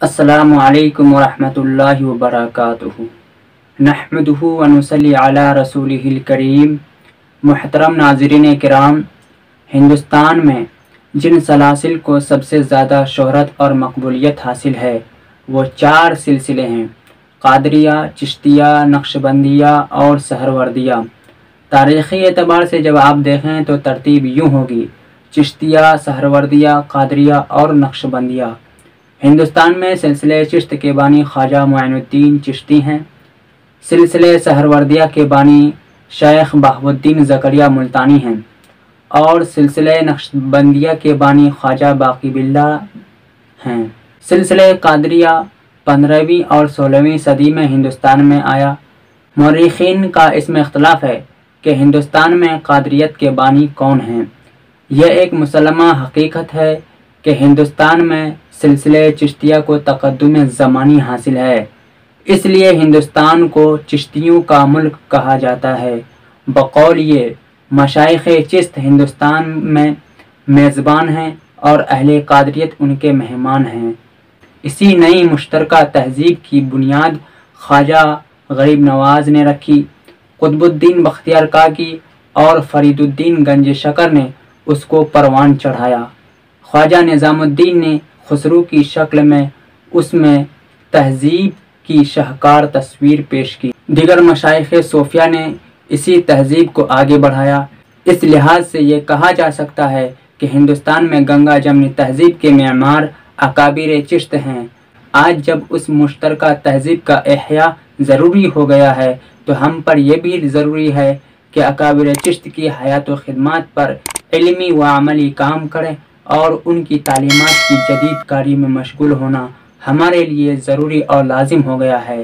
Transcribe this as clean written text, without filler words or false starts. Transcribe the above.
السلام علیکم ورحمۃ اللہ وبرکاتہ۔ نحمدہ ونصلی علی رسولہ الکریم۔ محترم ناظرین کرام، ہندوستان میں جن سلاسل کو سب سے زیادہ شہرت اور مقبولیت حاصل ہے وہ 4 سلسلے ہیں: قادریہ، چشتیہ، نقشبندیہ اور سہروردیہ۔ تاریخی اعتبار سے جب آپ دیکھیں تو ترتیب یوں ہوگی: چشتیہ، سہروردیہ، قادریہ اور نقشبندیہ۔ ہندوستان میں سلسلہ چشت کے بانی خواجہ معین الدین چشتی ہیں۔ سلسلہ سہروردیہ کے بانی شیخ بہاؤالدین زکریا ملتانی ہیں، اور سلسلہ نقشبندیہ کے بانی خواجہ باقی باللہ ہیں۔ سلسلہ قادریہ 15ویں اور 16ویں صدی میں ہندوستان میں آیا۔ مورخین کا اس میں اختلاف ہے کہ ہندوستان میں قادریت کے بانی کون ہیں۔ یہ ایک مسلمہ حقیقت ہے کہ ہندوستان میں سلسلہ چشتیہ کو تقدم زمانی حاصل ہے، اس لیے ہندوستان کو چشتیوں کا ملک کہا جاتا ہے۔ بقول یہ مشائخ چشت ہندوستان میں میزبان ہیں اور اہل قادریت ان کے مہمان ہیں۔ اسی نئی مشترکہ تہذیب کی بنیاد خواجہ غریب نواز نے رکھی۔ قطب الدین بختیار کاکی اور فرید الدین گنج شکر نے اس کو پروان چڑھایا۔ خواجہ نظام الدین نے خسرو کی شکل میں اس میں تہذیب کی شاہکار تصویر پیش کی۔ دیگر مشائخ صوفیہ نے اسی تہذیب کو آگے بڑھایا۔ اس لحاظ سے یہ کہا جا سکتا ہے کہ ہندوستان میں گنگا جمنی تہذیب کے معمار اکابر چشت ہیں۔ آج جب اس مشترکہ تہذیب کا احیاء ضروری ہو گیا ہے تو ہم پر یہ بھی ضروری ہے کہ اکابر چشت کی حیات و خدمات پر علمی و عملی کام کریں، اور ان کی تعلیمات کی جدید کاری میں مشغول ہونا ہمارے لیے ضروری اور لازم ہو گیا ہے۔